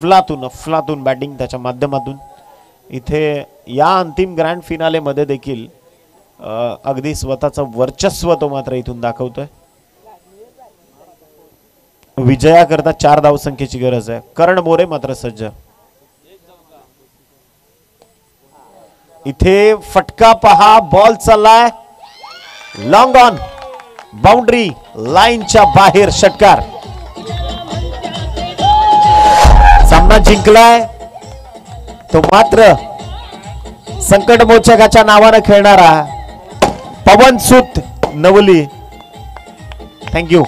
अफलातून बॅटिंग त्याच्या माध्यमातून इथे या अंतिम ग्रँड फिनाले मध्ये देखील अगदी स्वतःचं वर्चस्व तो मात्र इथून दाखवतोय। विजयाकरता 4 धावसंख्येची गरज आहे। करण मोरे मात्र सज्ज। इथे फटका पहा, बॉल चाललाय लॉंग ऑन, बाउंड्री लाईनच्या बाहेर षटकार। सामना जिंकलाय तो मात्र संकटमोचकाच्या नावाने खेळणारा पवन सूत नवली। थँक्यू।